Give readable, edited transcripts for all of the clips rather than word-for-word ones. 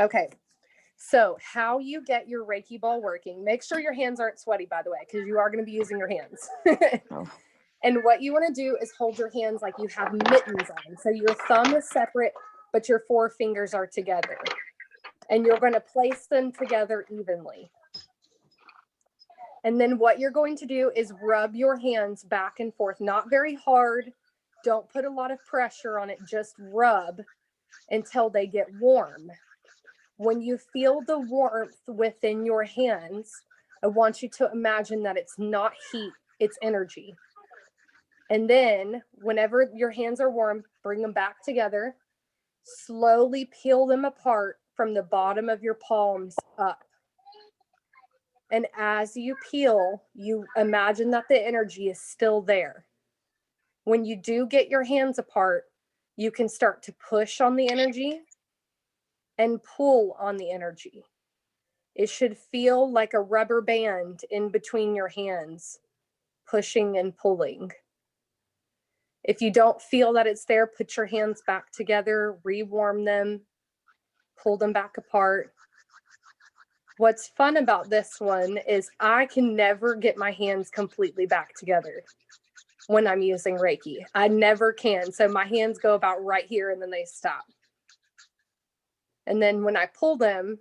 Okay. So how you get your Reiki ball working, make sure your hands aren't sweaty, by the way, because you are going to be using your hands. Oh. And what you want to do is hold your hands like you have mittens on. So your thumb is separate, but your four fingers are together. And you're going to place them together evenly. And then what you're going to do is rub your hands back and forth, not very hard. Don't put a lot of pressure on it. Just rub until they get warm. When you feel the warmth within your hands, I want you to imagine that it's not heat, it's energy. And then whenever your hands are warm, bring them back together. Slowly peel them apart from the bottom of your palms up. And as you peel, you imagine that the energy is still there. When you do get your hands apart, you can start to push on the energy and pull on the energy. It should feel like a rubber band in between your hands, pushing and pulling. If you don't feel that it's there, put your hands back together, rewarm them, pull them back apart. What's fun about this one is I can never get my hands completely back together when I'm using Reiki. I never can. So my hands go about right here and then they stop. And then when I pull them,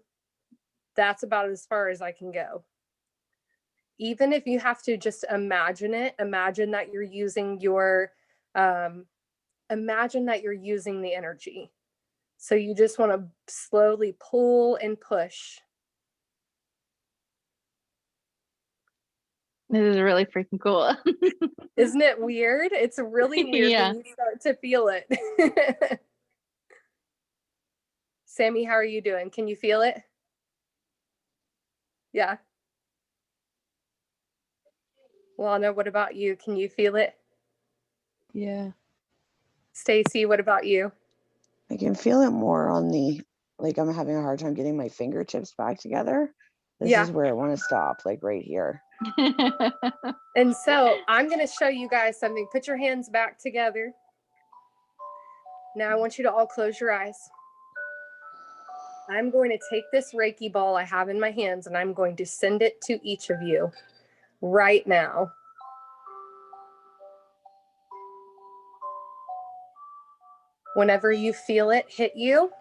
that's about as far as I can go. Even if you have to just imagine it, imagine that you're using your, imagine that you're using the energy. So you just want to slowly pull and push. This is really freaking cool. Isn't it weird? It's really weird when you start to feel it. Sammy, how are you doing? Can you feel it? Yeah. Lana, what about you? Can you feel it? Yeah. Stacy, what about you? I can feel it more on the, like I'm having a hard time getting my fingertips back together. This is where I want to stop, like right here. And so I'm going to show you guys something. Put your hands back together. Now I want you to all close your eyes. I'm going to take this Reiki ball I have in my hands and I'm going to send it to each of you right now. Whenever you feel it hit you,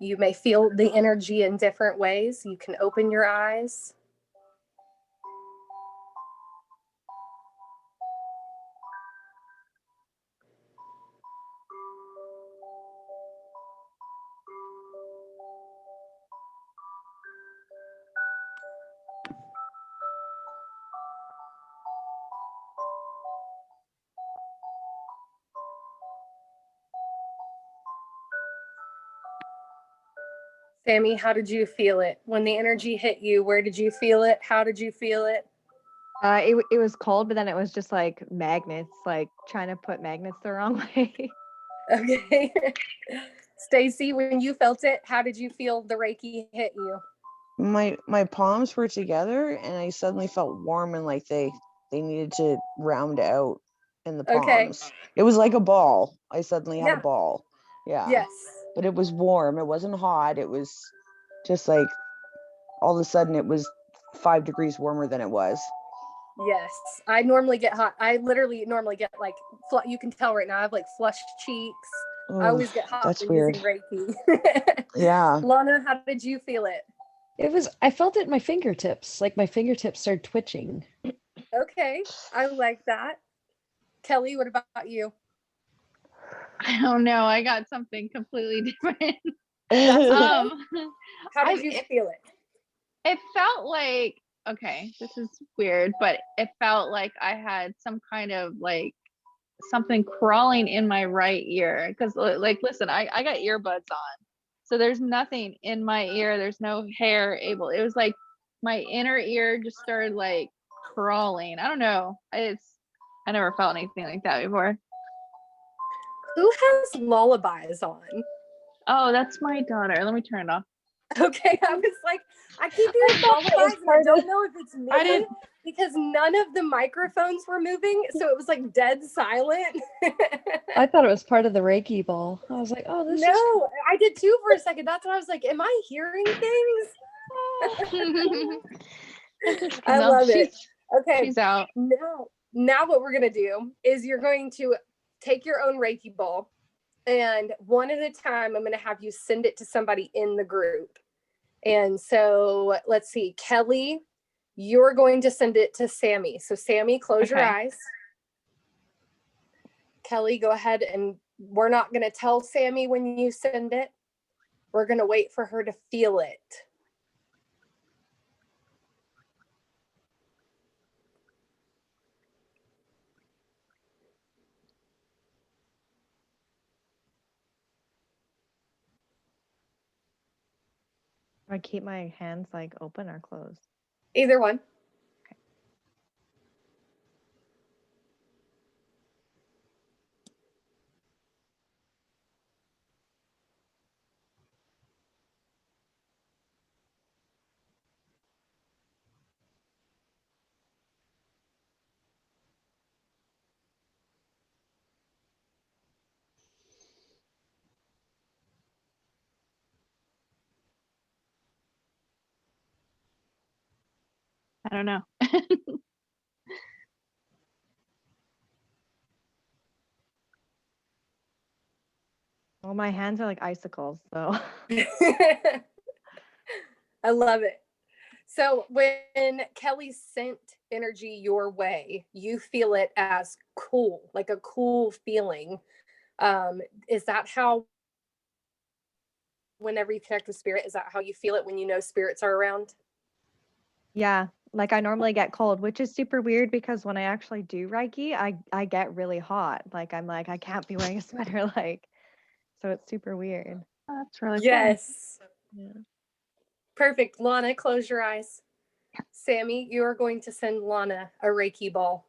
you may feel the energy in different ways. You can open your eyes. Sammy, how did you feel it? When the energy hit you, where did you feel it? How did you feel it? It was cold, but then it was just like magnets, like trying to put magnets the wrong way. Okay. Stacy, when you felt it, how did you feel the Reiki hit you? My palms were together and I suddenly felt warm and like they needed to round out in the palms. Okay. It was like a ball. I suddenly had a ball. Yeah. Yes. But it was warm. It wasn't hot. It was just like all of a sudden it was 5 degrees warmer than it was. Yes. I normally get hot. I literally normally get like, you can tell right now I have like flushed cheeks. Oh, I always get hot that's when weird. using Reiki. Yeah. Lana, how did you feel it? I felt it in my fingertips. Like my fingertips started twitching. Okay. I like that. Kelly, what about you? I don't know. I got something completely different. How did you feel it? It felt like, okay, this is weird, but it felt like I had some kind of like something crawling in my right ear. Because like, listen, I got earbuds on. So there's nothing in my ear. There's no hair able. It was like my inner ear just started like crawling. I don't know. I never felt anything like that before. Who has lullabies on? Oh, that's my daughter. Let me turn it off. Okay, I was like, I keep I hearing thought that was lullabies and I part don't of- know if it's me I didn't. because none of the microphones were moving, so it was like dead silent. I thought it was part of the Reiki ball. I was like, oh, this is cool. No, I did too for a second. That's why I was like, am I hearing things? I No, love it. Okay, she's out. now what we're gonna do is you're going to take your own Reiki ball, and one at a time, I'm gonna have you send it to somebody in the group. And so let's see, Kelly, you're going to send it to Sammy. So Sammy, close your Okay. eyes. Kelly, go ahead, and we're not gonna tell Sammy when you send it. We're gonna wait for her to feel it. I keep my hands like open or closed. Either one. I don't know. Well, my hands are like icicles, so. I love it. So when Kelly sent energy your way, you feel it as cool, like a cool feeling. Is that how, whenever you connect with spirit, is that how you feel it when you know spirits are around? Yeah, like I normally get cold, which is super weird because when I actually do Reiki, I get really hot. Like I'm like, I can't be wearing a sweater, like, so it's super weird. That's really cool. Yes. Yeah. Perfect. Lana, close your eyes. Sammy, you are going to send Lana a Reiki ball.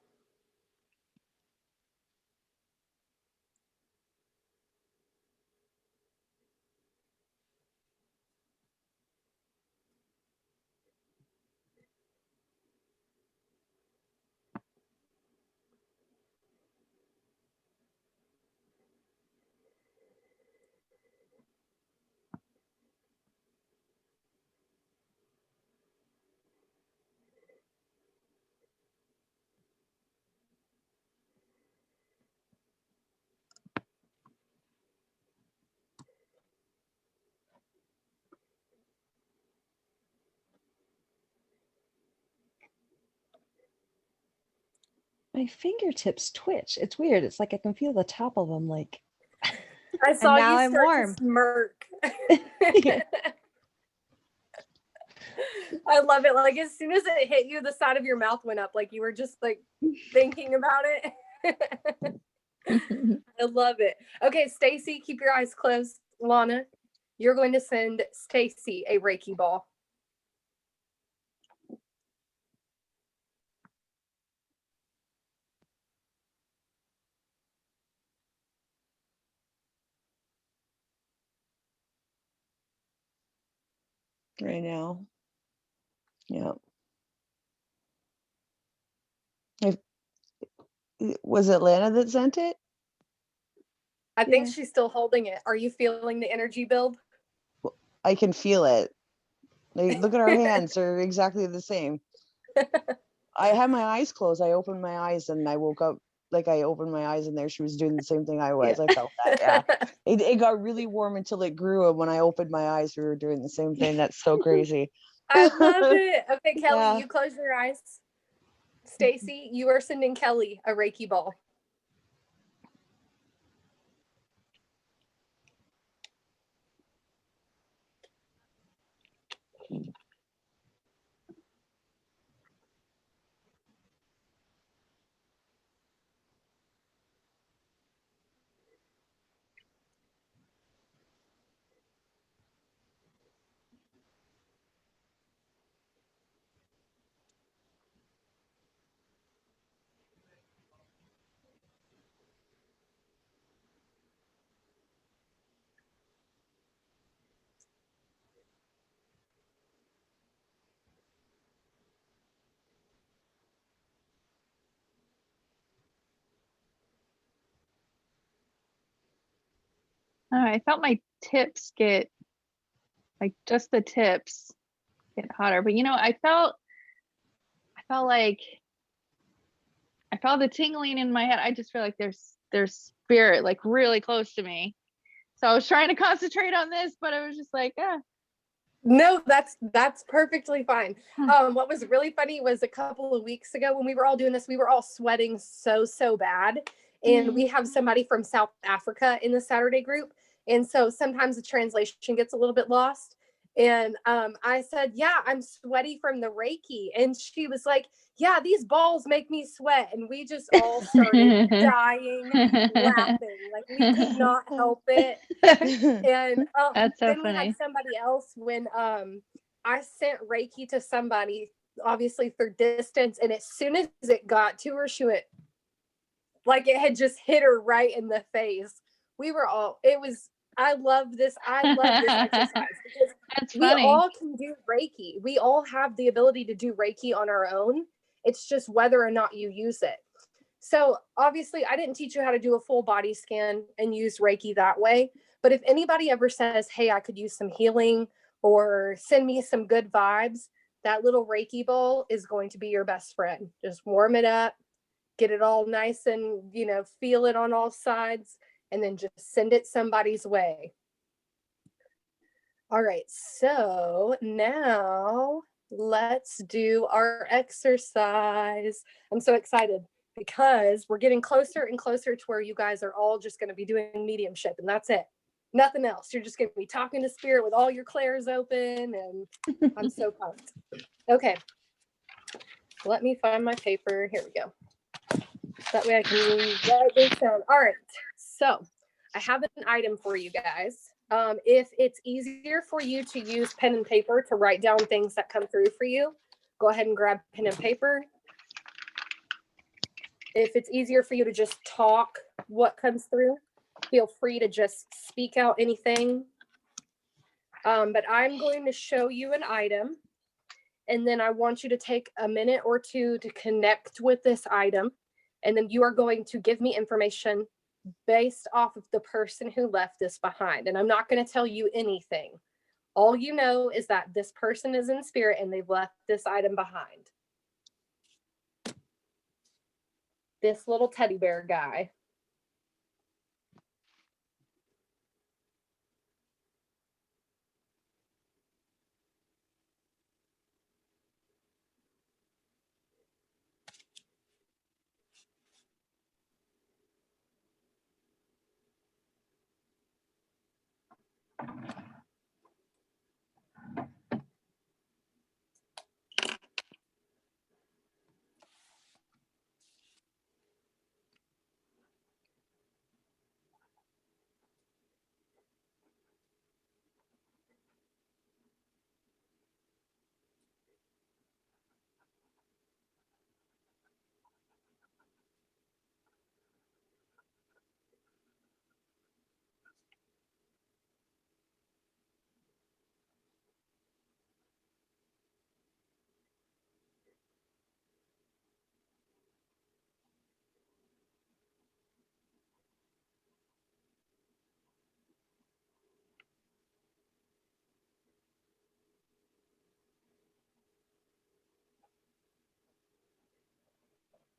My fingertips twitch. It's weird. It's like I can feel the top of them like I saw now you I'm start warm. to smirk. I love it. Like as soon as it hit you, the side of your mouth went up. Like you were just like thinking about it. I love it. Okay, Stacy, keep your eyes closed. Lana, you're going to send Stacy a Reiki ball. Right now. Yep. Was it Lana that sent it? I think Yeah. she's still holding it. Are you feeling the energy build? I can feel it. Like, look at our hands; they're exactly the same. I had my eyes closed. I opened my eyes and I woke up. Like I opened my eyes and there she was doing the same thing I was. Yeah. I felt that. Yeah. It got really warm until it grew, and when I opened my eyes, we were doing the same thing. That's so crazy. I love it. Okay, Kelly, Yeah. you close your eyes. Stacy, you are sending Kelly a Reiki ball. I felt my tips get, like, just the tips get hotter. But I felt like I felt the tingling in my head. I just feel like there's spirit like really close to me. So I was trying to concentrate on this, but I was just like, No, that's perfectly fine. What was really funny was a couple of weeks ago when we were all doing this, we were all sweating so bad. And we have somebody from South Africa in the Saturday group. And so sometimes the translation gets a little bit lost. And I said, yeah, I'm sweaty from the Reiki. And she was like, yeah, these balls make me sweat. And we just all started dying laughing. Like we could not help it. And That's so then we funny. had somebody else when I sent Reiki to somebody, obviously through distance. And as soon as it got to her, she went, like it had just hit her right in the face. We were all, I love this exercise because That's we funny. all can do Reiki. We all have the ability to do Reiki on our own. It's just whether or not you use it. So obviously I didn't teach you how to do a full body scan and use Reiki that way. But if anybody ever says, hey, I could use some healing or send me some good vibes, that little Reiki ball is going to be your best friend. Just warm it up, get it all nice and, feel it on all sides, and then just send it somebody's way. All right, so now let's do our exercise. I'm so excited because we're getting closer and closer to where you guys are all just going to be doing mediumship, and that's it. Nothing else. You're just going to be talking to spirit with all your clairs open, and I'm so pumped. Okay, let me find my paper. Here we go. That way I can write this down. All right, so I have an item for you guys. If it's easier for you to use pen and paper to write down things that come through for you, go ahead and grab pen and paper. If it's easier for you to just talk what comes through, feel free to just speak out anything. But I'm going to show you an item, and then I want you to take a minute or two to connect with this item. And then you are going to give me information based off of the person who left this behind. And I'm not going to tell you anything. All you know is that this person is in spirit and they've left this item behind. This little teddy bear guy.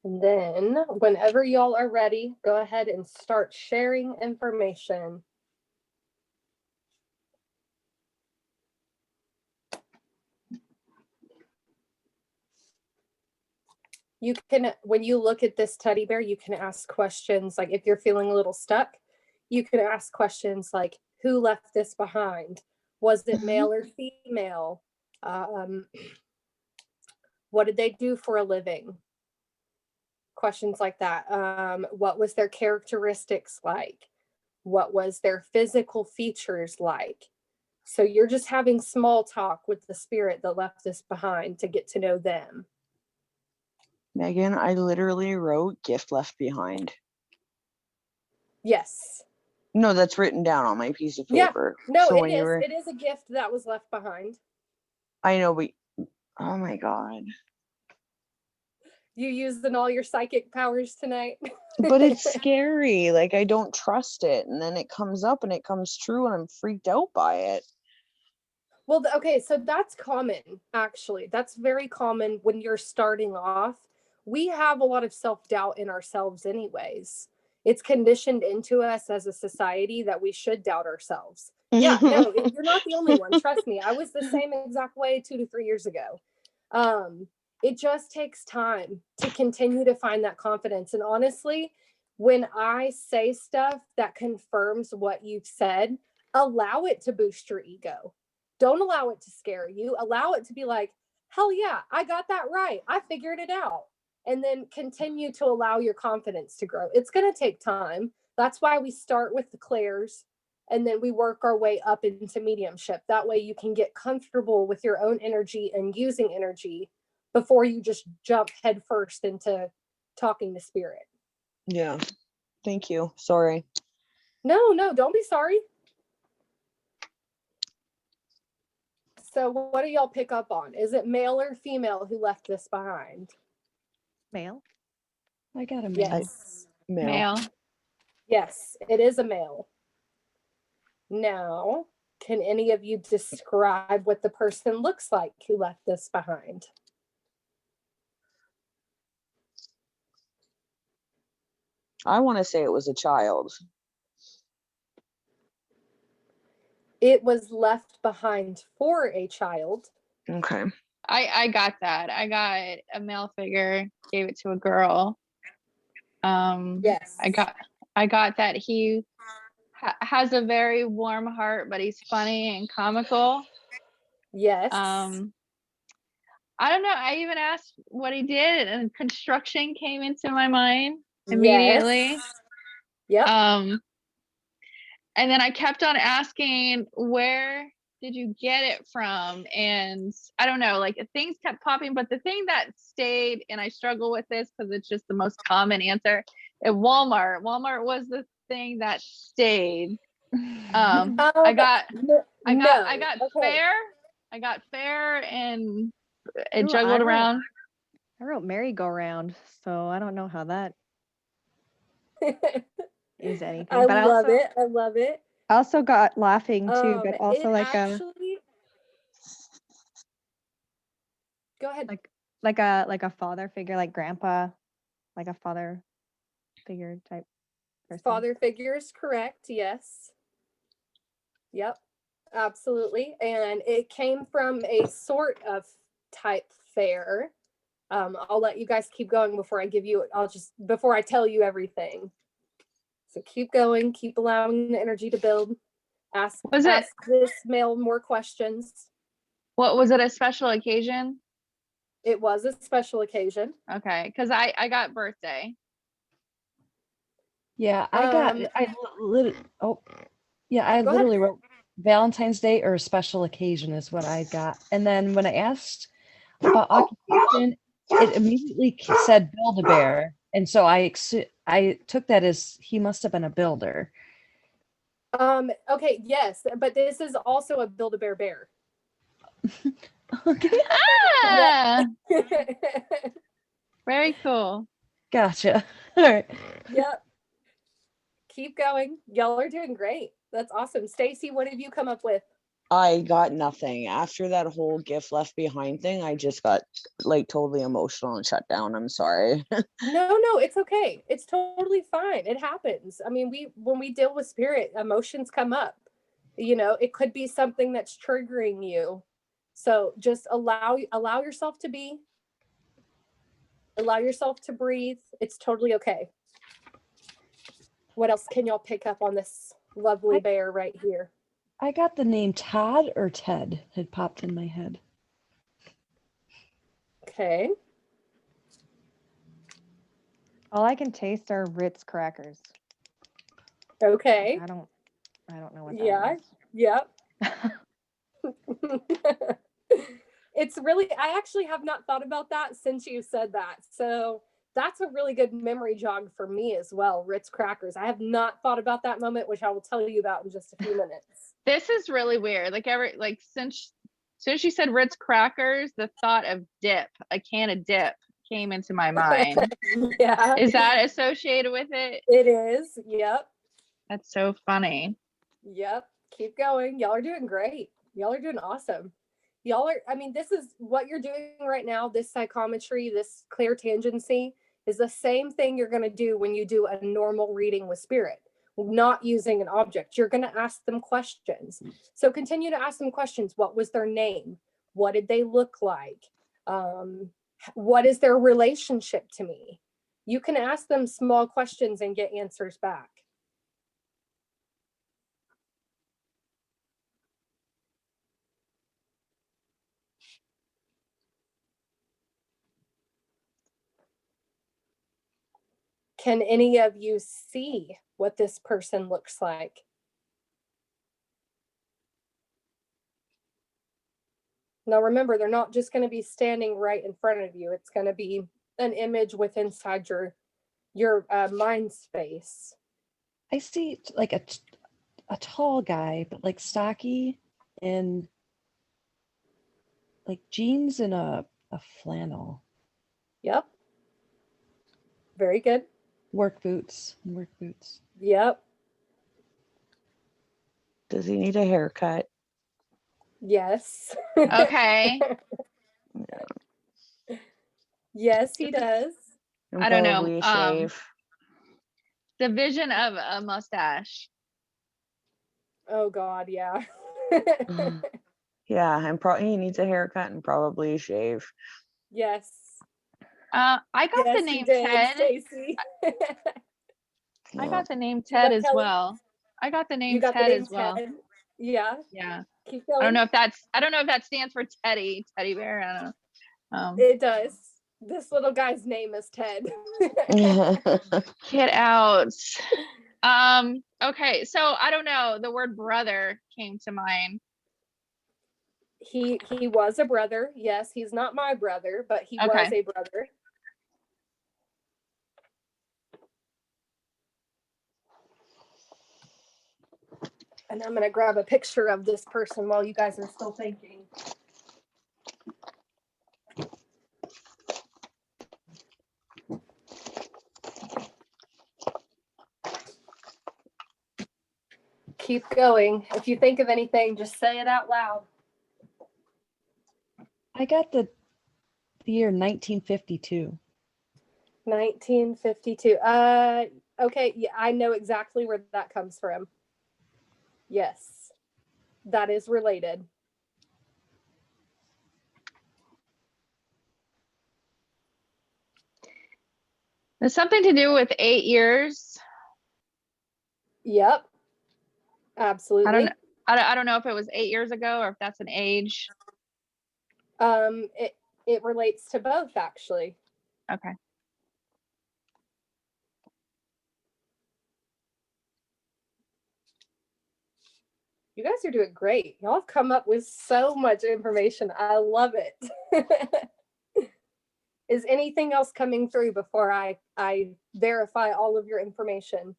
And then whenever y'all are ready, go ahead and start sharing information. You can, when you look at this teddy bear, you can ask questions. Like if you're feeling a little stuck, you can ask questions like, who left this behind? Was it male or female? What did they do for a living? Questions like that. What was their characteristics like? What was their physical features like? So you're just having small talk with the spirit that left this behind to get to know them. Megan, I literally wrote gift left behind. Yes. No, that's written down on my piece of Yeah. paper. No, So it is. It is a gift that was left behind. I know, but oh my God. You used in all your psychic powers tonight. But it's scary. Like I don't trust it. And then it comes up and it comes true and I'm freaked out by it. Well, okay, so that's common, actually. That's very common when you're starting off. We have a lot of self-doubt in ourselves anyways. It's conditioned into us as a society that we should doubt ourselves. Yeah, no, you're not the only one. Trust me. I was the same exact way 2 to 3 years ago. It just takes time to continue to find that confidence. And honestly, when I say stuff that confirms what you've said, allow it to boost your ego. Don't allow it to scare you. Allow it to be like, hell yeah, I got that right. I figured it out. And then continue to allow your confidence to grow. It's going to take time. That's why we start with the clairs and then we work our way up into mediumship. That way you can get comfortable with your own energy and using energy before you just jump headfirst into talking to spirit. Yeah. Thank you. Sorry. No, don't be sorry. So what do y'all pick up on? Is it male or female who left this behind? Male. I got a male. Yes. Male. Yes, it is a male. Now, can any of you describe what the person looks like who left this behind? I want to say it was a child. It was left behind for a child. Okay. I got that. I got a male figure, gave it to a girl. Yes. I got that he has a very warm heart, but he's funny and comical. Yes. I don't know. I even asked what he did, and construction came into my mind immediately. Yes. Yep. And then I kept on asking, where did you get it from? And I don't know, like things kept popping, but the thing that stayed, and I struggle with this because it's just the most common answer, at Walmart. Walmart was the thing that stayed. I got okay. fair. I got fair and it Ooh, juggled around. I wrote merry-go-round, so I don't know how that is anything. I But love it. I love it. I also got laughing too, but also like actually... Go ahead. like a father figure, like grandpa, like a father figure type person. Father figure is correct. Yes. Yep. Absolutely. And it came from a sort of type fair. I'll let you guys keep going before I tell you everything. So keep going, keep allowing the energy to build. Ask this male more questions. What was it, a special occasion? It was a special occasion. Okay, because I got birthday. Yeah, I Go literally wrote Valentine's Day or a special occasion is what I got. And then when I asked about occupation, it immediately said Build-A-Bear. And so I took that as he must have been a builder. Okay, yes, but this is also a Build-A-Bear bear. Okay. Ah! Very cool. Gotcha. All right. Yep. Keep going. Y'all are doing great. That's awesome. Stacy, what have you come up with? I got nothing. After that whole gift left behind thing, I just got like totally emotional and shut down. I'm sorry. No, it's okay. It's totally fine. It happens. I mean, when we deal with spirit, emotions come up. It could be something that's triggering you. So just allow yourself to be. Allow yourself to breathe. It's totally okay. What else can y'all pick up on this lovely bear right here? I got the name Todd or Ted had popped in my head. Okay. all I can taste are Ritz crackers. Okay. I don't know what that is. Yep. It's really, I actually have not thought about that since you said that. So that's a really good memory jog for me as well. Ritz crackers. I have not thought about that moment, which I will tell you about in just a few minutes. This is really weird. Since you said Ritz crackers, the thought of dip, a can of dip, came into my mind. Yeah, Is that associated with it? it is. Yep. That's so funny. Yep. Keep going. Y'all are doing great. Y'all are doing awesome. Y'all are, I mean, this is what you're doing right now. This psychometry, this clairtangency is the same thing you're going to do when you do a normal reading with spirit, not using an object. You're going to ask them questions. So continue to ask them questions. What was their name? What did they look like? What is their relationship to me? You can ask them small questions and get answers back. Can any of you see what this person looks like? Now remember, they're not just going to be standing right in front of you. It's going to be an image with inside your mind space. I see like a tall guy, but like stocky and like jeans and a flannel. Yep. Very good. Work boots. Yep. Does he need a haircut? Yes. Okay. Yes, he does. And I don't know. probably a shave. The vision of a mustache. Oh God, yeah. Yeah, and he needs a haircut and probably a shave. Yes. I got the Yes, name you did, Ted. Stacey. I got the name Ted as Kelly? well. I got the You name got the Ted name as well. Ted? Yeah. Yeah. Keep I going. don't know if that stands for teddy bear. I don't know. It does. This little guy's name is Ted. Get out. Okay, so I don't know. The word brother came to mind. He was a brother. Yes, he's not my brother, but he was a brother. And I'm gonna grab a picture of this person while you guys are still thinking. Keep going. If you think of anything, just say it out loud. I got the year 1952. 1952. Okay, yeah, I know exactly where that comes from. Yes, that is related. There's something to do with 8 years. Yep, absolutely. I don't know if it was 8 years ago or if that's an age. It relates to both, actually. Okay. You guys are doing great. Y'all have come up with so much information. I love it. Is anything else coming through before I verify all of your information?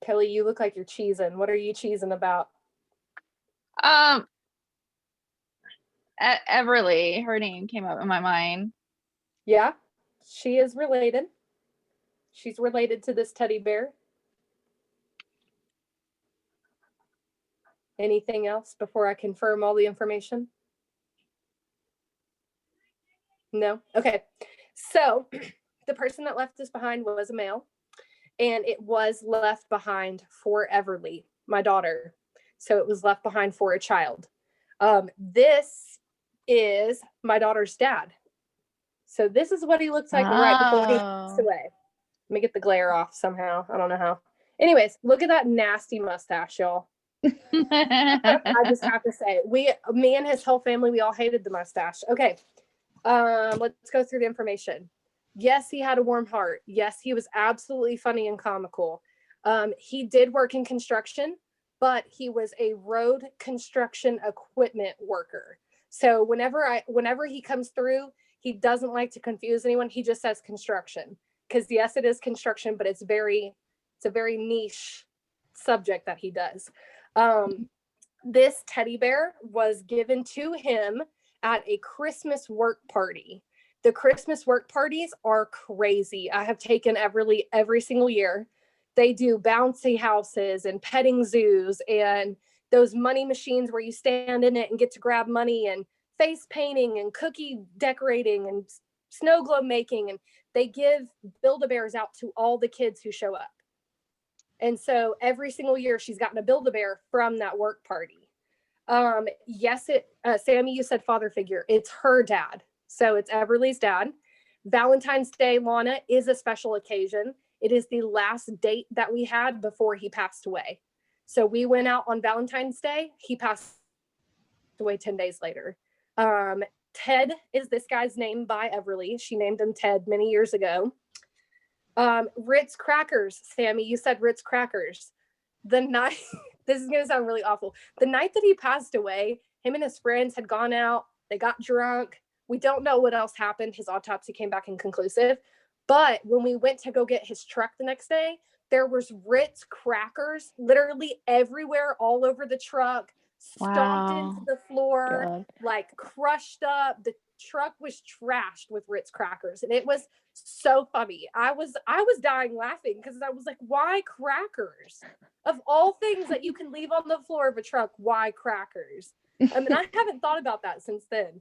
Kelly, you look like you're cheesing. What are you cheesing about? Everly, her name came up in my mind. Yeah, she is related. She's related to this teddy bear. Anything else before I confirm all the information? No? Okay. So the person that left this behind was a male, and it was left behind for Everly, my daughter. So it was left behind for a child. This is my daughter's dad. So this is what he looks like right before he passed away. Let me get the glare off somehow. I don't know how. Anyways, look at that nasty mustache, y'all. I just have to say, me and his whole family, we all hated the mustache. Okay. Let's go through the information. Yes, he had a warm heart. Yes, he was absolutely funny and comical. He did work in construction, but he was a road construction equipment worker. So whenever he comes through, he doesn't like to confuse anyone. He just says construction, because yes, it is construction, but it's a very niche subject that he does. This teddy bear was given to him at a Christmas work party. The Christmas work parties are crazy. I have taken Everly every single year. They do bouncy houses and petting zoos and those money machines where you stand in it and get to grab money, and face painting and cookie decorating and snow globe making. And they give Build-A-Bears out to all the kids who show up. And so every single year she's gotten a Build-A-Bear from that work party. Yes, Sammy, you said father figure. It's her dad. So it's Everly's dad. Valentine's Day, Lana, is a special occasion. It is the last date that we had before he passed away. So we went out on Valentine's Day. He passed away 10 days later. Ted is this guy's name by Everly. She named him Ted many years ago. Ritz crackers, Sammy, you said Ritz crackers. The night, this is going to sound really awful. The night that he passed away, him and his friends had gone out. They got drunk. We don't know what else happened. His autopsy came back inconclusive. But when we went to go get his truck the next day, there was Ritz crackers literally everywhere, all over the truck, stomped into the floor, God. like crushed up. The truck was trashed with Ritz crackers, and it was so funny. I was dying laughing because I was like, why crackers? Of all things that you can leave on the floor of a truck, why crackers? I mean, I haven't thought about that since then.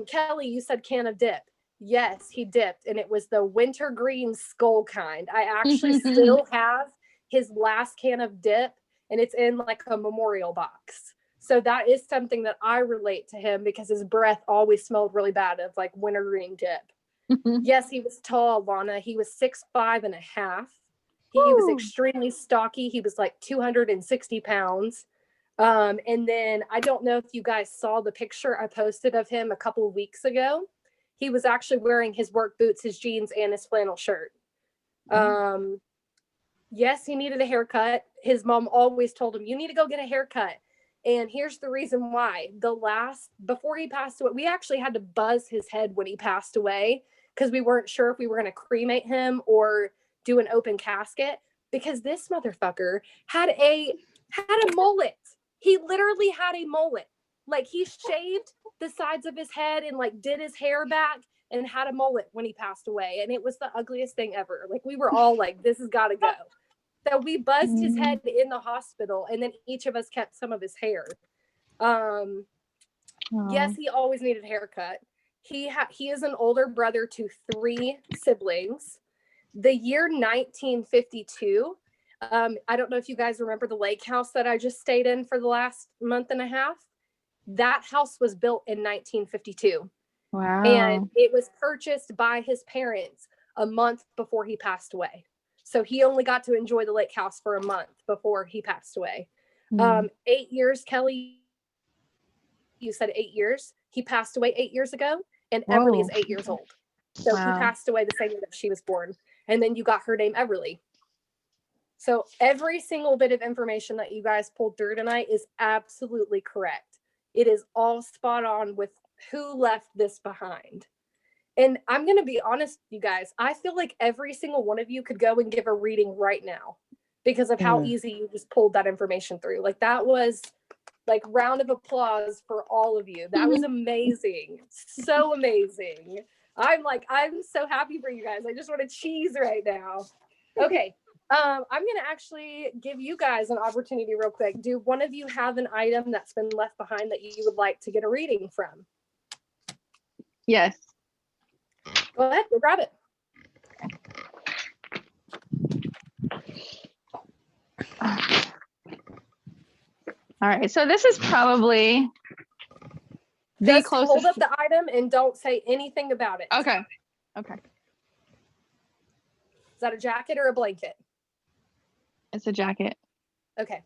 Kelly, you said can of dip. Yes, he dipped, and it was the wintergreen skull kind. I actually still have his last can of dip, and it's in like a memorial box. So that is something that I relate to him because his breath always smelled really bad of like wintergreen dip. Yes, he was tall, Lana. He was 6'5.5". He was extremely stocky. He was like 260 pounds. And then I don't know if you guys saw the picture I posted of him a couple of weeks ago. He was actually wearing his work boots, his jeans, and his flannel shirt. Yes, he needed a haircut. His mom always told him, you need to go get a haircut. And here's the reason why. Before he passed away, we actually had to buzz his head when he passed away because we weren't sure if we were going to cremate him or do an open casket, because this motherfucker had a mullet. He literally had a mullet. Like, he shaved the sides of his head and like did his hair back and had a mullet when he passed away. And it was the ugliest thing ever. Like, we were all like, this has got to go. So we buzzed his head in the hospital, and then each of us kept some of his hair. Yes, he always needed a haircut. He is an older brother to 3 siblings. The year 1952, I don't know if you guys remember the lake house that I just stayed in for the last month and a half. That house was built in 1952. Wow. And it was purchased by his parents a month before he passed away. So he only got to enjoy the lake house for a month before he passed away. 8 years, Kelly, you said 8 years. He passed away 8 years ago, and Everly is 8 years old. So he passed away the same year that she was born. And then you got her name Everly. So every single bit of information that you guys pulled through tonight is absolutely correct. It is all spot on with who left this behind. And I'm going to be honest, you guys, I feel like every single one of you could go and give a reading right now because of how easy you just pulled that information through. Like, that was like round of applause for all of you. That was amazing. So amazing. I'm so happy for you guys. I just want to cheese right now. Okay. I'm going to actually give you guys an opportunity real quick. Do one of you have an item that's been left behind that you would like to get a reading from? Yes. Go ahead, go grab it. All right. So this is probably the Just closest. hold up the item and don't say anything about it. Okay. Okay. Is that a jacket or a blanket? It's a jacket. Okay.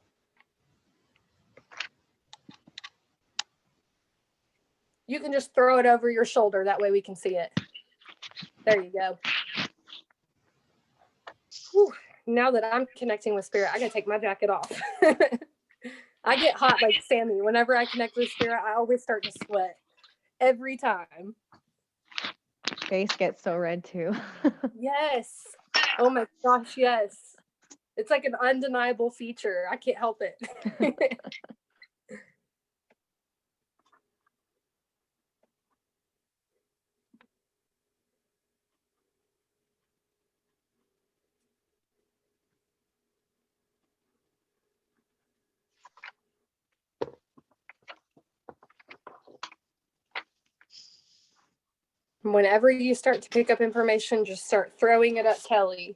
You can just throw it over your shoulder. That way we can see it. There you go. Whew. Now that I'm connecting with spirit, I gotta take my jacket off. I get hot like Sammy. Whenever I connect with spirit, I always start to sweat. Every time. Face gets so red too. Yes. Oh my gosh, yes. It's like an undeniable feature. I can't help it. Whenever you start to pick up information, just start throwing it at Kelly.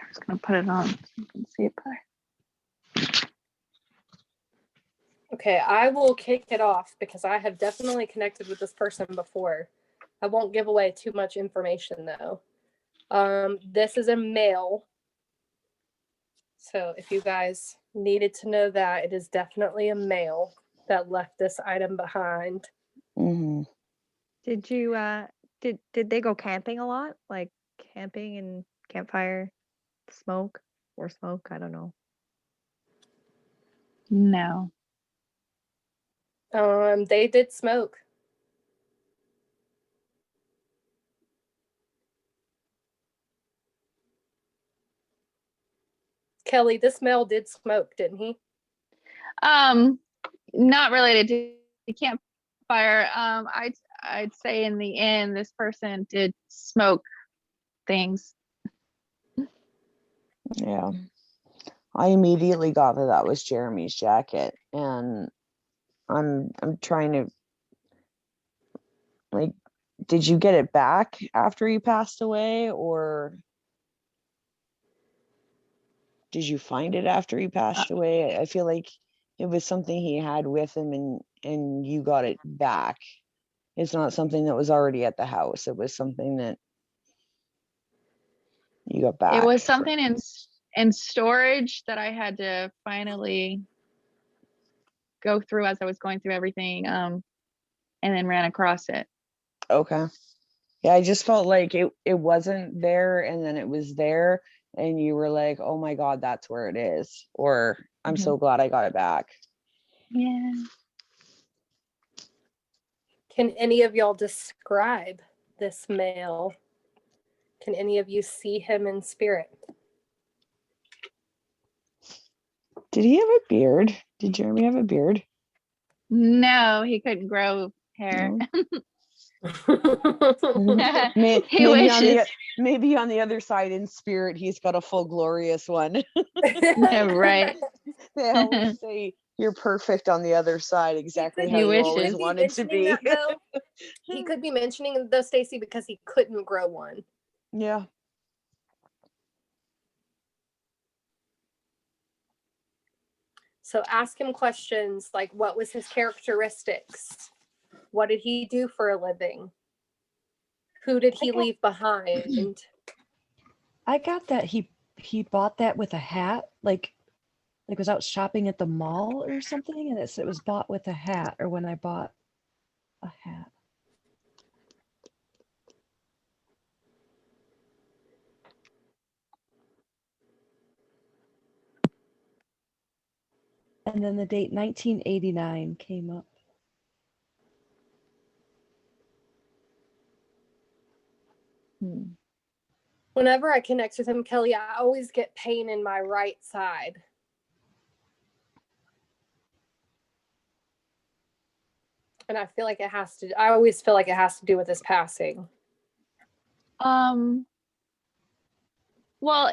I'm just gonna put it on so you can see it better. Okay, I will kick it off because I have definitely connected with this person before. I won't give away too much information though. This is a male. So if you guys needed to know that, it is definitely a male that left this item behind. Mm-hmm. Did you did they go camping a lot? Like camping and campfire smoke or smoke? I don't know. No. They did smoke. Kelly, this male did smoke, didn't he? Not related to campfire. I'd say in the end, this person did smoke things. Yeah. I immediately got that was Jeremy's jacket, and I'm trying to, like, did you get it back after he passed away, or did you find it after he passed away? I feel like it was something he had with him, and you got it back. It's not something that was already at the house. It was something that you got back. It was something in storage that I had to finally go through as I was going through everything, and then ran across it. Okay. Yeah, I just felt like it wasn't there, and then it was there, and you were like, oh my God, that's where it is. Or I'm so glad I got it back. Yeah. Can any of y'all describe this male? Can any of you see him in spirit? Did he have a beard? Did Jeremy have a beard? No, he couldn't grow hair. No. He wishes. Maybe on the other side in spirit, he's got a full glorious one. Yeah, right. They always say you're perfect on the other side, exactly how He you always wishes. wanted to be. That, though, he could be mentioning though, Stacy, because he couldn't grow one. Yeah. So ask him questions like, what was his characteristics? What did he do for a living? Who did he leave behind? I got that he bought that with a hat, like was out shopping at the mall or something, and it was bought with a hat, or when I bought a hat. And then the date 1989 came up. Whenever I connect with him, Kelly, I always get pain in my right side. And I feel like I always feel like it has to do with his passing. Well,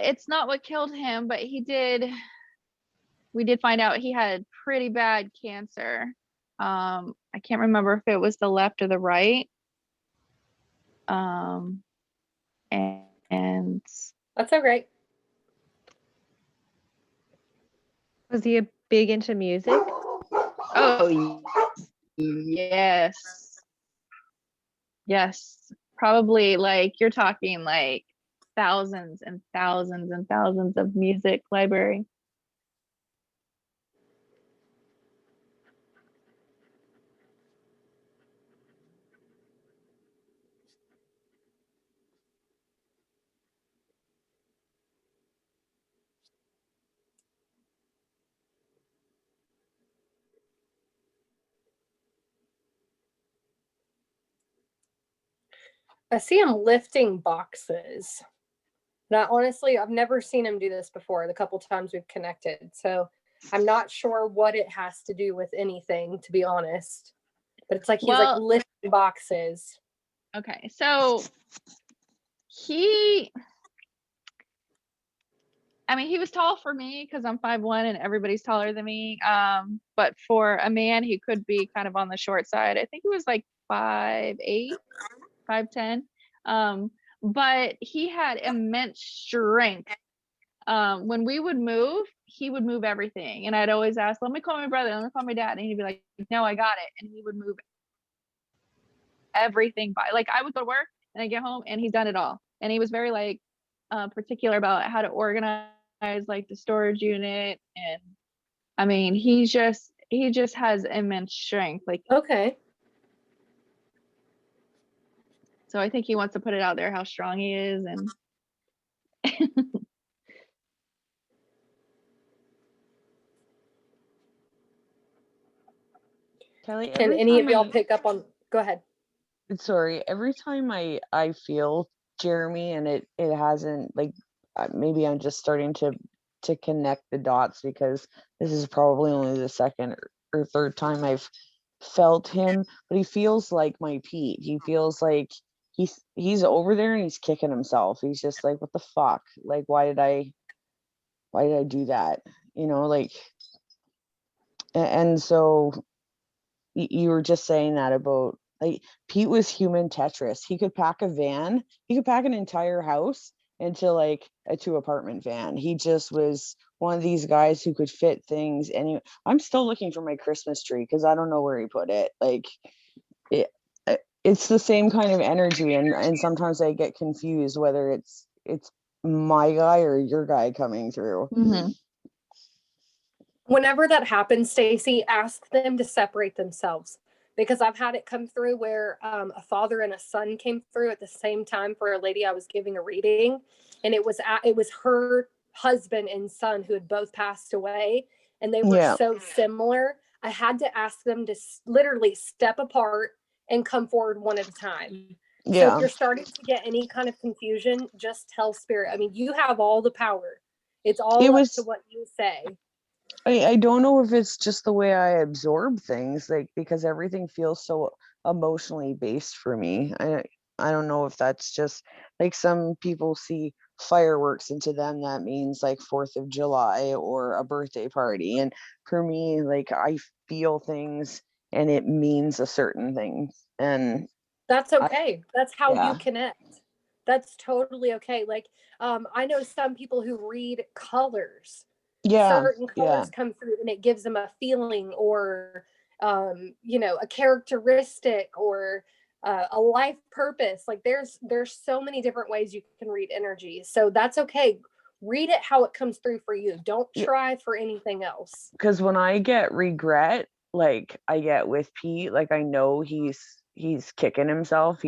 it's not what killed him, but we did find out he had pretty bad cancer. I can't remember if it was the left or the right. And That's all right. Was he big into music? oh yes. Yes. Probably, like, you're talking like thousands and thousands and thousands of music library. I see him lifting boxes. Now, honestly, I've never seen him do this before, the couple times we've connected. So I'm not sure what it has to do with anything, to be honest. But it's like he's like lifting boxes. Okay, so he was tall for me because I'm 5'1" and everybody's taller than me. But for a man, he could be kind of on the short side. I think he was like 5'8", 5'10". But he had immense strength. When we would move, he would move everything. And I'd always ask, let me call my brother, let me call my dad. And he'd be like, no, I got it. And he would move everything by, like, I would go to work and I get home and he's done it all. And he was very like particular about how to organize like the storage unit. And I mean, he just has immense strength. Like, Okay. so I think he wants to put it out there how strong he is. And Kelly, Can every any of time y'all pick up on? Go ahead. sorry, every time I feel Jeremy, and it hasn't, like, maybe I'm just starting to connect the dots, because this is probably only the second or third time I've felt him, but he feels like my Pete. He feels like he's over there and he's kicking himself. He's just like, what the fuck? Like, why did I do that? You know, like, and so you were just saying that about, like, Pete was human Tetris. He could pack a van, he could pack an entire house into like a 2-apartment van. He just was one of these guys who could fit things anyway. I'm still looking for my Christmas tree because I don't know where he put it. Like, it, it's the same kind of energy, and sometimes I get confused whether it's my guy or your guy coming through. Whenever that happens, Stacy, ask them to separate themselves, because I've had it come through where a father and a son came through at the same time for a lady I was giving a reading, and it was her husband and son who had both passed away, and they were Yeah. so similar. I had to ask them to literally step apart and come forward one at a time. So Yeah. if you're starting to get any kind of confusion, just tell spirit. I mean, you have all the power. It's all It up was to what you say. I don't know if it's just the way I absorb things, like, because everything feels so emotionally based for me. I don't know if that's just, like, some people see fireworks, and to them that means like 4th of July or a birthday party. And for me, like, I feel things and it means a certain thing. And That's okay. That's how you yeah. connect. That's totally okay. Like, I know some people who read colors. Yeah. Certain Yeah. colors come through and it gives them a feeling, or a characteristic, or a life purpose. Like, there's so many different ways you can read energy. So that's okay. Read it how it comes through for you. Don't try for anything else. Because when I get regret, like I get with Pete, like, I know he's kicking himself.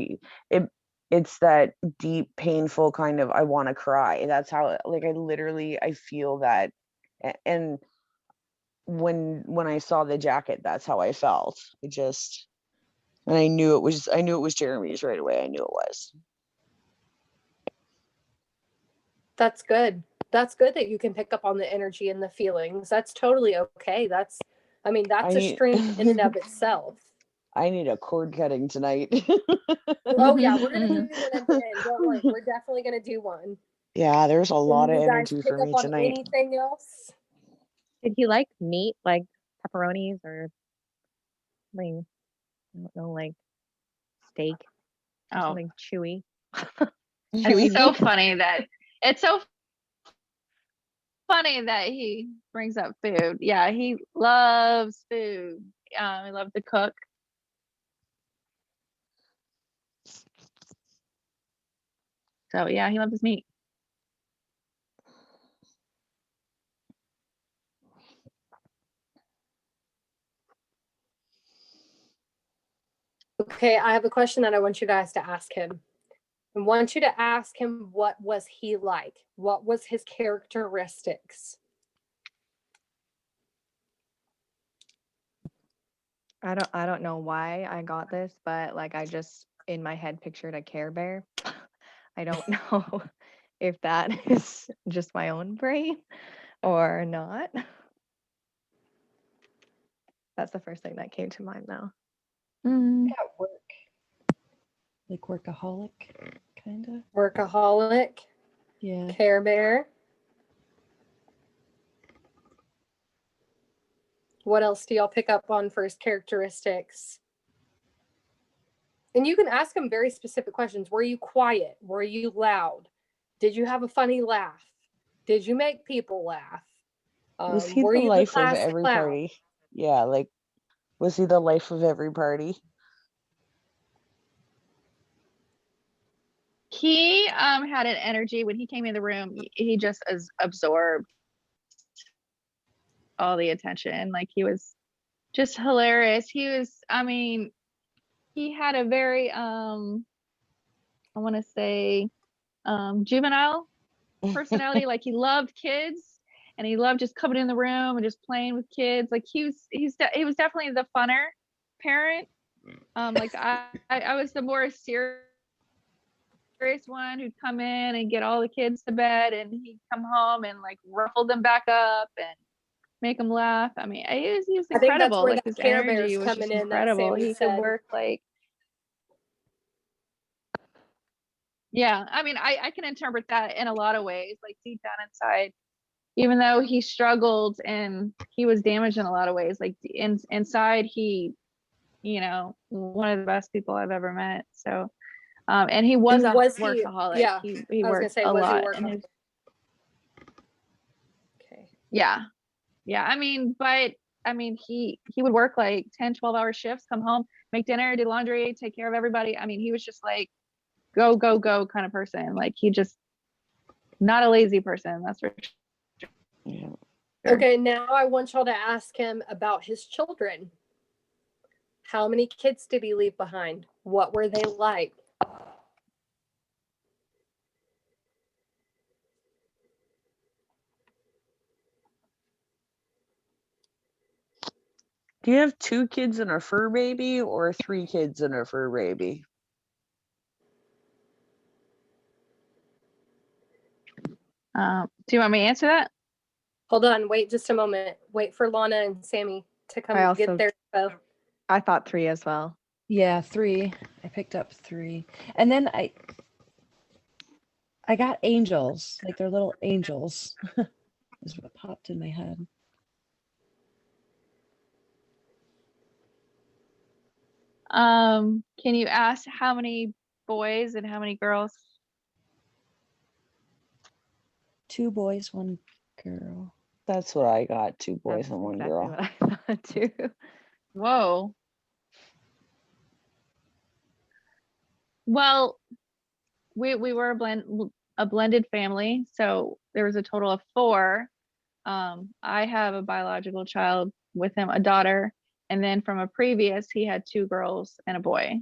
It's that deep, painful kind of, I want to cry. That's how, like, I feel that. And when I saw the jacket, that's how I felt. And I knew it was Jeremy's right away. I knew it was. That's good. That's good that you can pick up on the energy and the feelings. That's totally okay. That's a strength in and of itself. I need a cord cutting tonight. Oh yeah, we're gonna do one at the end. Don't worry, we're definitely gonna do one. Yeah, there's a lot of Can you guys energy pick for up me on tonight. anything else? Did he like meat, like pepperonis or something? I don't know, like steak or oh, something chewy. it's so funny he brings up food. Yeah, he loves food. He loves to cook. So yeah, he loves his meat. Okay, I have a question that I want you guys to ask him. I want you to ask him, what was he like? What was his characteristics? I don't know why I got this, but like I just in my head pictured a Care Bear. I don't know if that is just my own brain or not. That's the first thing that came to mind though. At work. Like workaholic, kind of. Workaholic, Yeah. Care Bear. What else do y'all pick up on for his characteristics? And you can ask him very specific questions. Were you quiet? Were you loud? Did you have a funny laugh? Did you make people laugh? Was he Were the you the life of class every clown? party? Yeah, like, was he the life of every party? He had an energy when he came in the room. He just absorbed all the attention. Like, he was just hilarious. He was, I mean, he had a very I want to say juvenile personality. Like, he loved kids and he loved just coming in the room and just playing with kids. Like, he was definitely the funner parent. Like, I was the more serious one who'd come in and get all the kids to bed, and he'd come home and like ruffle them back up and make them laugh. I mean, he was I think that's incredible. where Like, that his Care Bear's energy was coming just in, that incredible. Sammy He said. could work like, yeah, I mean, I can interpret that in a lot of ways. Like, deep down inside, even though he struggled and he was damaged in a lot of ways, like inside he, one of the best people I've ever met. So and he was And a was he? workaholic. Yeah, He I was gonna worked say, a was he lot. working? Okay. Yeah. I mean, but I mean, he would work like 10-12 hour shifts, come home, make dinner, do laundry, take care of everybody. I mean, he was just like go kind of person. Like, he just not a lazy person, that's for sure. Yeah. Okay, now I want y'all to ask him about his children. How many kids did he leave behind? What were they like? Do you have 2 kids and a fur baby or 3 kids and a fur baby? Do you want me to answer that? Hold on, wait just a moment. Wait for Lana and Sammy to come I also- get their info. I thought 3 as well. Yeah, 3. I picked up 3. And then I got angels, like they're little angels. Is what popped in my head. Can you ask how many boys and how many girls? 2 boys, 1 girl. That's what I got, 2 boys That's and 1 exactly girl. what I thought too. Whoa. Well, we were a blended family, so there was a total of 4. I have a biological child with him, a daughter, and then from a previous, he had 2 girls and a boy.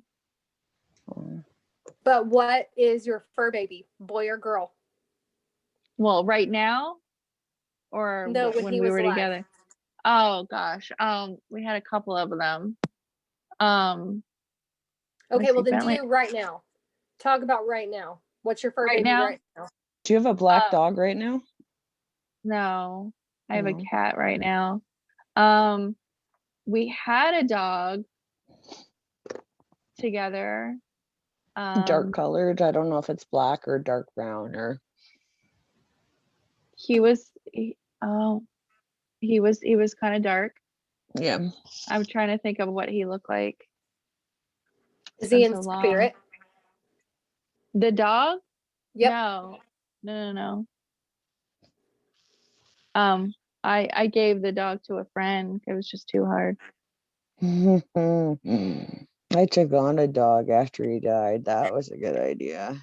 But what is your fur baby, boy or girl? Well, right now, or No, when when he we was were alive. together? Oh gosh, we had a couple of them. Okay, well then Bentley. do right now. Talk about right now. What's your fur Right baby now? right now? Do you have a black dog right now? No, I have a No. cat right now. We had a dog together. Dark colored. I don't know if it's black or dark brown or. He was kind of dark. Yeah. I'm trying to think of what he looked like. Is he been in so long. spirit? The dog? Yep. No. I gave the dog to a friend. It was just too hard. I took on a dog after he died. That was a good idea.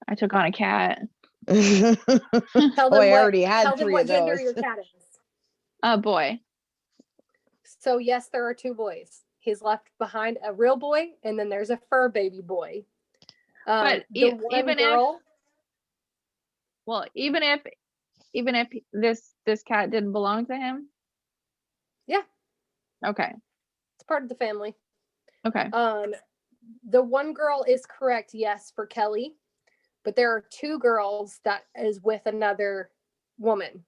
I took on a cat. Tell them I already had tell them 3 what of gender those. your cat is. A boy. So yes, there are 2 boys. He's left behind a real boy, and then there's a fur baby boy. But the one girl. Even if this cat didn't belong to him. Yeah. Okay. It's part of the family. Okay. The one girl is correct, yes, for Kelly, but there are 2 girls that is with another woman.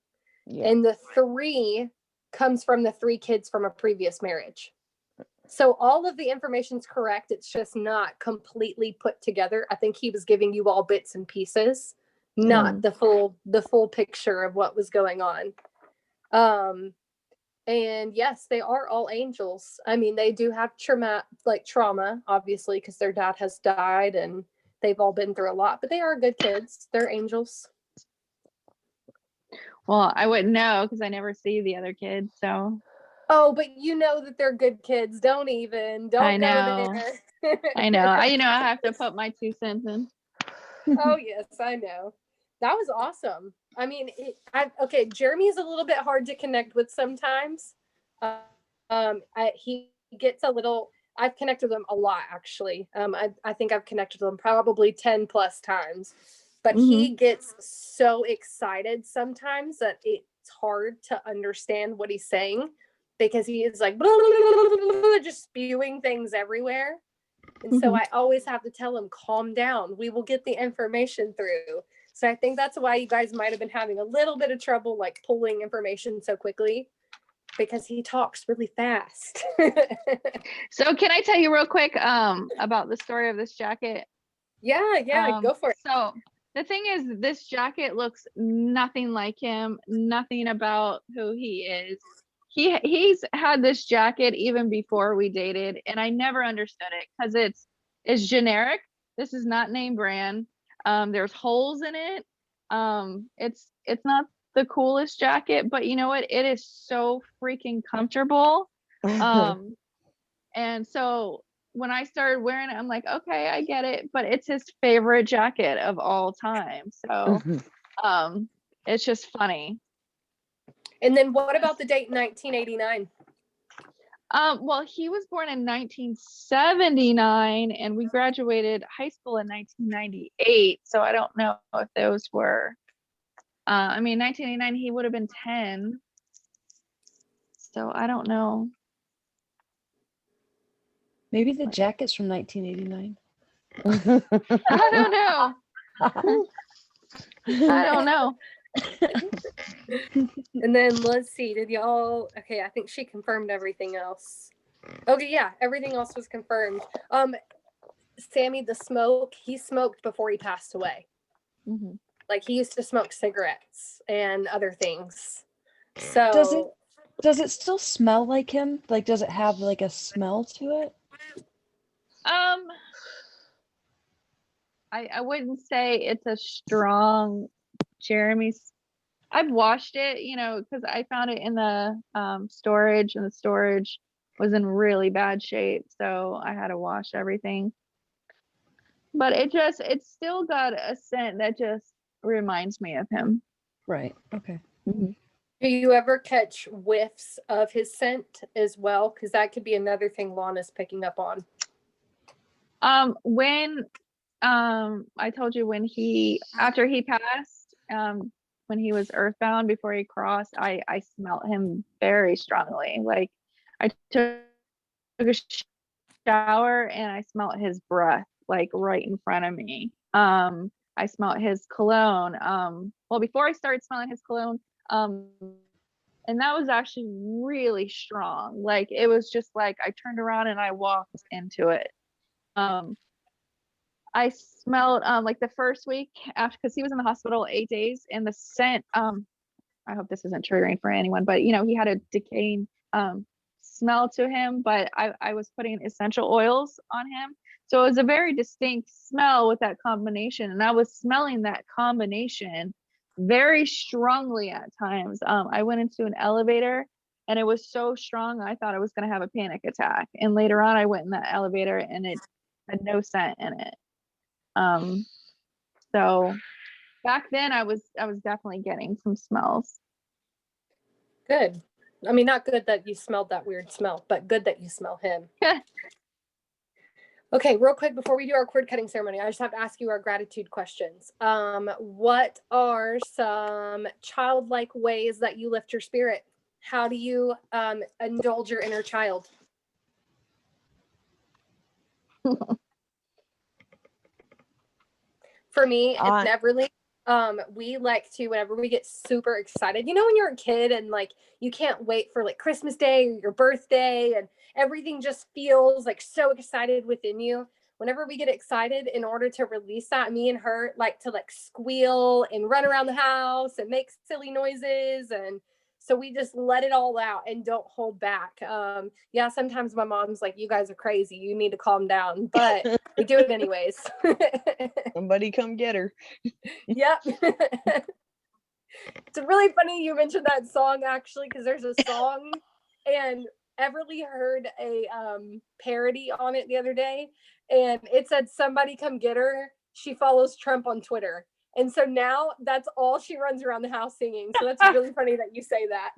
Yeah. And the 3 comes from the 3 kids from a previous marriage. So all of the information's correct. It's just not completely put together. I think he was giving you all bits and pieces, not the full picture of what was going on. And yes, they are all angels. I mean, they do have trauma, obviously, because their dad has died and they've all been through a lot, but they are good kids. They're angels. Well, I wouldn't know because I never see the other kids. So. Oh, but you know that they're good kids. Don't I go know. there. I know. I have to put my 2 cents in. Oh yes, I know. That was awesome. I mean, okay, Jeremy's a little bit hard to connect with sometimes. He gets a little. I've connected with him a lot, actually. I think I've connected with him probably 10 plus times, but he gets so excited sometimes that it's hard to understand what he's saying because he is like blah, blah, blah, blah, blah, just spewing things everywhere. And so I always have to tell him, calm down. We will get the information through. So I think that's why you guys might have been having a little bit of trouble like pulling information so quickly, because he talks really fast. So can I tell you real quick about the story of this jacket? Yeah, go for it. So the thing is, this jacket looks nothing like him, nothing about who he is. He's had this jacket even before we dated, and I never understood it because it's generic. This is not name brand. There's holes in it. It's not the coolest jacket, but you know what? It is so freaking comfortable. And so when I started wearing it, I'm like, okay, I get it, but it's his favorite jacket of all time. So it's just funny. And then what about the date 1989? Well, he was born in 1979 and we graduated high school in 1998. So I don't know if those were, 1989, he would have been 10. So I don't know. Maybe the jacket's from 1989. I don't know. I don't know. And then let's see, okay, I think she confirmed everything else. Okay, yeah, everything else was confirmed. Sammy, the smoke, he smoked before he passed away. Like he used to smoke cigarettes and other things. So does it still smell like him? Like, does it have like a smell to it? I wouldn't say it's a strong Jeremy's. I've washed it, because I found it in the storage, and the storage was in really bad shape, so I had to wash everything. But it's still got a scent that just reminds me of him. Right. Okay. Do you ever catch whiffs of his scent as well? Because that could be another thing Lana's picking up on. When I told you after he passed, when he was earthbound before he crossed, I smelt him very strongly. Like I took a shower and I smelt his breath like right in front of me. I smelt his cologne. Well, before I started smelling his cologne, and that was actually really strong. Like it was just like I turned around and I walked into it. I smelled like the first week after, because he was in the hospital 8 days, and the scent, I hope this isn't triggering for anyone, but he had a decaying smell to him, but I was putting essential oils on him. So it was a very distinct smell with that combination. And I was smelling that combination very strongly at times. I went into an elevator and it was so strong, I thought I was going to have a panic attack. And later on, I went in that elevator and it had no scent in it. So back then I was definitely getting some smells. Good. I mean, not good that you smelled that weird smell, but good that you smell him. Okay, real quick before we do our cord cutting ceremony, I just have to ask you our gratitude questions. What are some childlike ways that you lift your spirit? How do you indulge your inner child? For me, it's never leaving We like to, whenever we get super excited, you know, when you're a kid and like you can't wait for like Christmas Day or your birthday and everything just feels like so excited within you. Whenever we get excited, in order to release that, me and her like to like squeal and run around the house and make silly noises. And so we just let it all out and don't hold back. Yeah, sometimes my mom's like, you guys are crazy. You need to calm down. But we do it anyways. Somebody come get her. Yep. It's really funny you mentioned that song actually, because there's a song and Everly heard a parody on it the other day, and it said somebody come get her. She follows Trump on Twitter. And so now that's all she runs around the house singing. So that's really funny that you say that.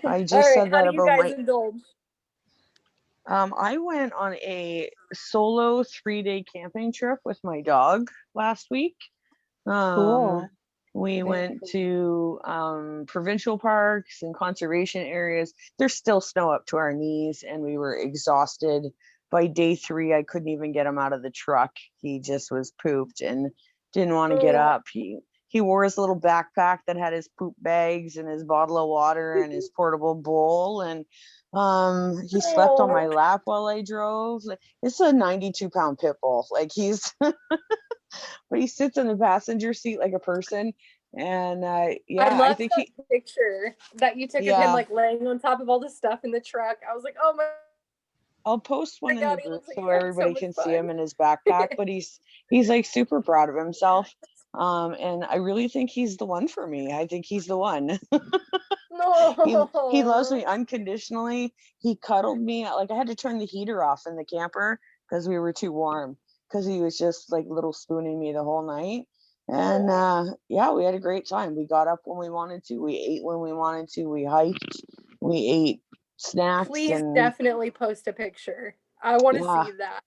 I just All right, said how that do you about guys my indulge? I went on a solo 3-day camping trip with my dog last week. Cool. We Very went cool. to provincial parks and conservation areas. There's still snow up to our knees, and we were exhausted. By day 3, I couldn't even get him out of the truck. He just was pooped and didn't want to get up. He wore his little backpack that had his poop bags and his bottle of water and his portable bowl, and he slept on my lap while I drove. It's a 92-pound pit bull. Like he's but he sits in the passenger seat like a person. And yeah, I I love think that picture that you took of him like laying on top of all the stuff in the truck. I was like, oh my I'll post one in the God, he group looks like so he had so everybody much can see fun. him in his backpack, but he's like super proud of himself. And I really think he's the one for me. I think he's the one. He loves me No. unconditionally. He cuddled me. Like I had to turn the heater off in the camper because we were too warm, because he was just like little spooning me the whole night. And yeah, we had a great time. We got up when we wanted to. We ate when we wanted to. We hiked. We ate snacks. Please And definitely post a picture. I want to yeah, see that.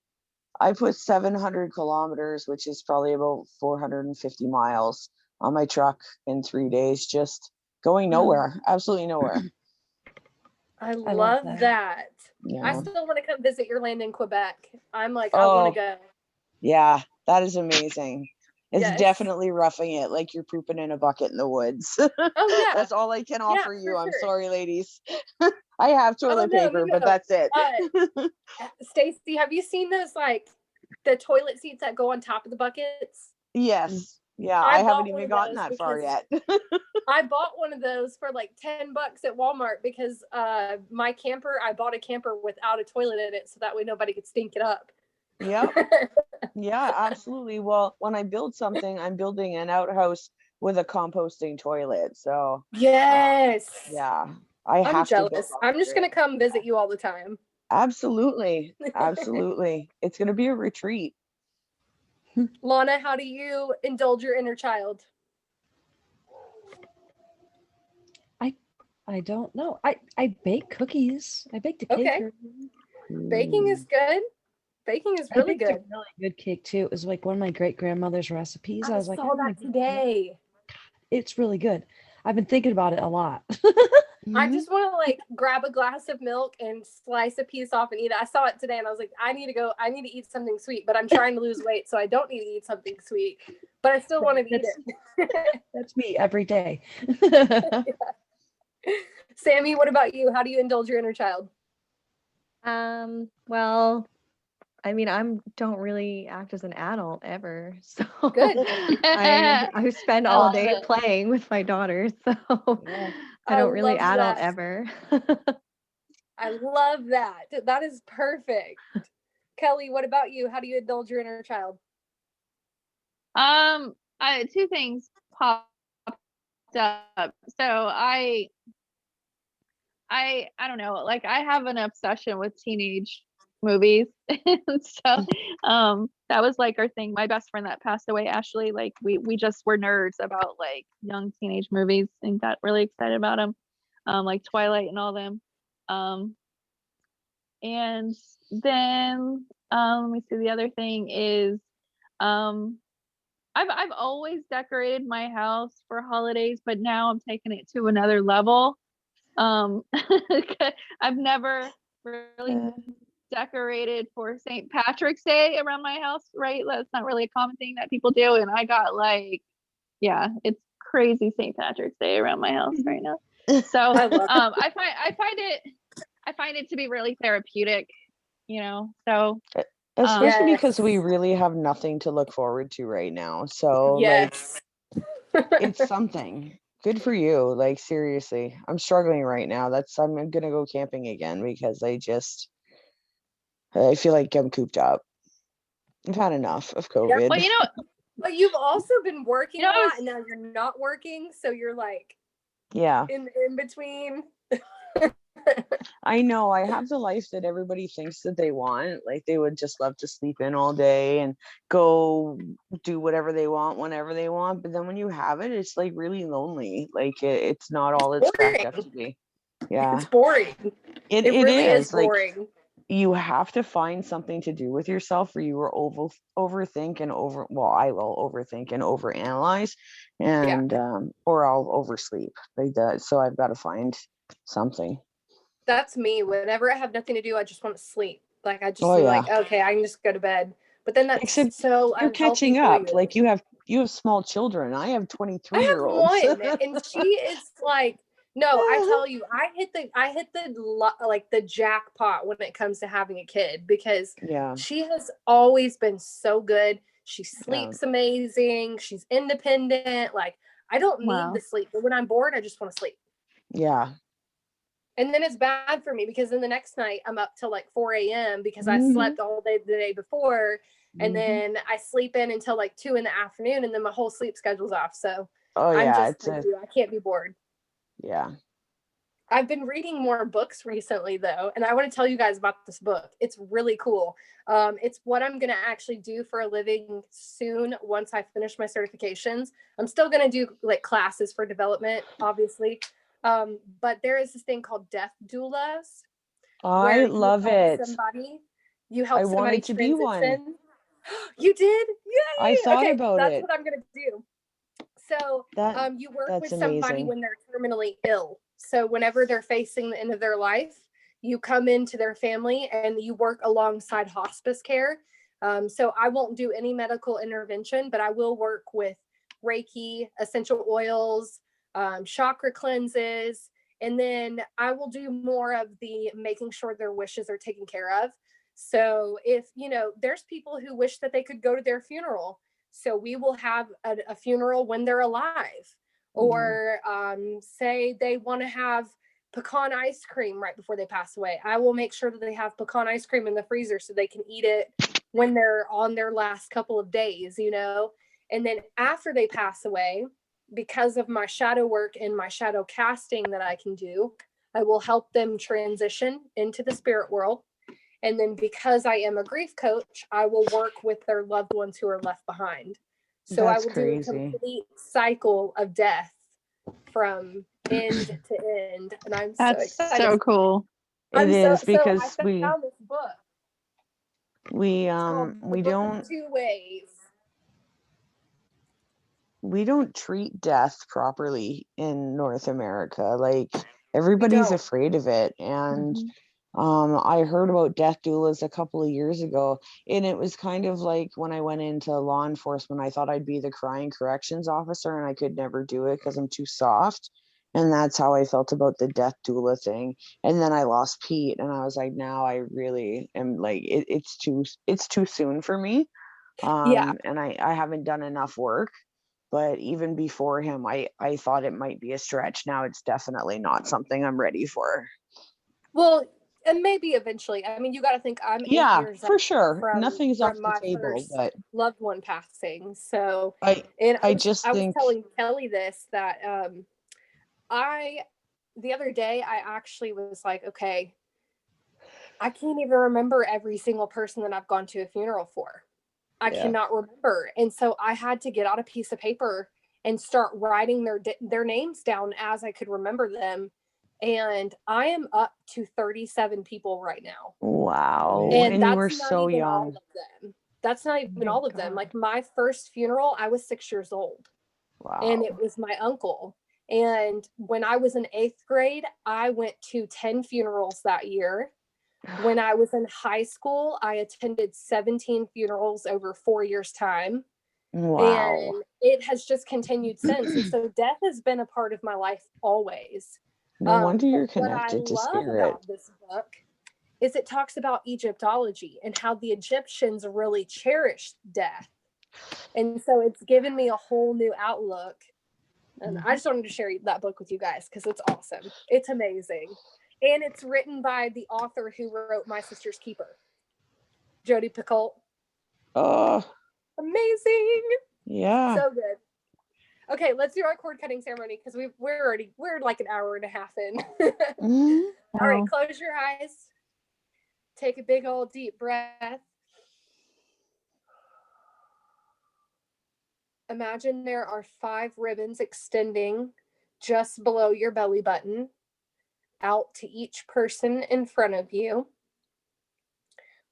I put 700 kilometers, which is probably about 450 miles, on my truck in 3 days, just going nowhere, absolutely nowhere. I love love that. I Yeah. still want to come visit your land in Quebec. I'm like, I want to Oh, go. yeah, that is amazing. It's Yes. definitely roughing it, like you're pooping in a bucket in the woods. Oh yeah. That's all I can Yeah, offer you. for I'm sure. sorry, ladies. I have Oh toilet no, paper, but that's it. Stacy, have you seen those like the toilet seats that go on top of the buckets? Yes. Yeah, I I haven't bought one even of gotten those that far because yet. I bought one of those for like $10 at Walmart because my camper, I bought a camper without a toilet in it so that way nobody could stink it up. Yep. Yeah, absolutely. Well, when I build something, I'm building an outhouse with a composting toilet. So Yes. yeah, I I'm have to build jealous. off I'm the just going grid. to come visit you all the time. Absolutely. Absolutely. It's going to be a retreat. Lana, how do you indulge your inner child? I don't know. I bake cookies. I baked a cake Okay. earlier. Baking is good. Baking is I really baked a good. really good cake too. It was like one of my great grandmother's recipes. I I was like, saw I'm gonna that give it a go. today. It's really good. I've been thinking about it a lot. I just want to like grab a glass of milk and slice a piece off and eat it. I saw it today and I was like, I need to eat something sweet, but I'm trying to lose weight, so I don't need to eat something sweet, but I still want to eat it. That's me every day. Sammy, what about you? How do you indulge your inner child? Well, I mean, don't really act as an adult ever. So Good. I spend I all love day it. playing with my daughter. So Yeah. I don't really love adult that. ever. I love that. That is perfect. Kelly, what about you? How do you indulge your inner child? Two things popped up. So I don't know, like I have an obsession with teenage movies. And so that was like our thing. My best friend that passed away, Ashley, like we just were nerds about like young teenage movies and got really excited about them. Like Twilight and all them. And then let me see, the other thing is I've always decorated my house for holidays, but now I'm taking it to another level. I've never really decorated for St. Patrick's Day around my house, right? That's not really a common thing that people do. And I got like, yeah, it's crazy St. Patrick's Day around my house right now. So I love I find it to be really therapeutic, you know. So Especially Yes. because we really have nothing to look forward to right now. So like Yes. it's something. Good for you. Like seriously. I'm struggling right now. I'm gonna go camping again because I feel like I'm cooped up. I've had enough of COVID. well, But you've also been working You know, a I lot, was- and now you're not working, so you're like Yeah. in between. I know I have the life that everybody thinks that they want. Like they would just love to sleep in all day and go do whatever they want whenever they want. But then when you have it, it's like really lonely. Like it's not all it's cracked up to be. Yeah, It's boring. it It really is is. Like boring. you have to find something to do with yourself, or you will overthink and I will overthink and overanalyze, and or I'll oversleep like that. So I've got to find something. That's me. Whenever I have nothing to do, I just want to sleep. Like I just Oh am yeah. like, okay, I can just go to bed. But then that's Except so you're unhealthy catching for up. you. Like you have small children. I have 23-year-olds. I have one, and she is like, no, I tell you, I hit the jackpot when it comes to having a kid because Yeah. she has always been so good. She Yeah. sleeps amazing. She's independent. Like I don't need the sleep, but when I'm bored, I just want to sleep. Yeah. And then it's bad for me because then the next night I'm up till like 4 a.m. because I slept all day the day before. And then I sleep in until like 2 in the afternoon and then my whole sleep schedule's off. So I'm just like you. I can't be bored. Yeah. I've been reading more books recently though. And I want to tell you guys about this book. It's really cool. It's what I'm going to actually do for a living soon once I finish my certifications. I'm still going to do like classes for development, obviously. But there is this thing called death doulas. I love it. You help I somebody wanted to be one. transition. You did? Yay! I thought Okay, about that's it. what I'm gonna do. So you work that's with somebody amazing. when they're terminally ill. So whenever they're facing the end of their life, you come into their family and you work alongside hospice care. So I won't do any medical intervention, but I will work with Reiki, essential oils, chakra cleanses, and then I will do more of the making sure their wishes are taken care of. So if, there's people who wish that they could go to their funeral. So we will have a funeral when they're alive. Or say they want to have pecan ice cream right before they pass away. I will make sure that they have pecan ice cream in the freezer so they can eat it when they're on their last couple of days, And then after they pass away, because of my shadow work and my shadow casting that I can do, I will help them transition into the spirit world. And then because I am a grief coach, I will work with their loved ones who are left behind. So I will do a complete cycle of death from end to end. And I'm so excited. So cool. It is because I found this book. We don't two ways. We don't treat death properly in North America. Like everybody's afraid of it. And I heard about death doulas a couple of years ago, and it was kind of like when I went into law enforcement, I thought I'd be the crying corrections officer and I could never do it because I'm too soft. And that's how I felt about the death doula thing. And then I lost Pete and I was like, now I really am like, it's too soon for me. And I haven't done enough work. But even before him, I thought it might be a stretch. Now it's definitely not something I'm ready for. Well, and maybe eventually. I mean, you got to think I'm 8 years for sure. from, Nothing's off my the table, first but loved one passing. So I was telling Kelly this that the other day I actually was like, okay, I can't even remember every single person that I've gone to a funeral for. I cannot remember. And so I had to get out a piece of paper and start writing their names down as I could remember them. And I am up to 37 people right now. Wow. And you were so young. All of them. That's not even all of them. Like my first funeral, I was 6 years old. Wow. And it was my uncle. And when I was in 8th grade, I went to 10 funerals that year. When I was in high school, I attended 17 funerals over 4 years' time. Wow. And it has just continued since. And so death has been a part of my life always. No wonder you're But what I connected to love spirit. about this book is it talks about Egyptology and how the Egyptians really cherished death. And so it's given me a whole new outlook. And I just wanted to share that book with you guys because it's awesome. It's amazing. And it's written by the author who wrote My Sister's Keeper, Jodi Picoult. Oh, Amazing. yeah. So good. Okay, let's do our cord cutting ceremony because we're like an hour and a half in. Mhm. All right, Wow. close your eyes. Take a big old deep breath. Imagine there are 5 ribbons extending just below your belly button out to each person in front of you.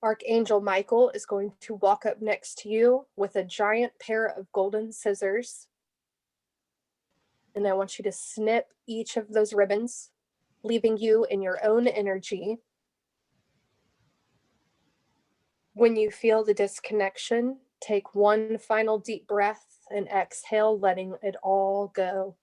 Archangel Michael is going to walk up next to you with a giant pair of golden scissors. And I want you to snip each of those ribbons, leaving you in your own energy. When you feel the disconnection, take one final deep breath and exhale, letting it all go.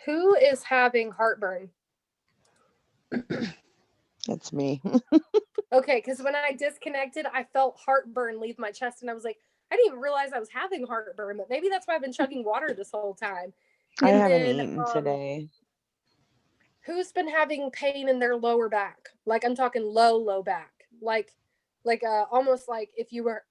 Who is having heartburn? That's me. Okay, because when I disconnected, I felt heartburn leave my chest, and I was like, I didn't even realize I was having heartburn, but maybe that's why I've been chugging water this whole time. I And haven't then, eaten today. who's been having pain in their lower back? Like I'm talking low back, like almost like if you were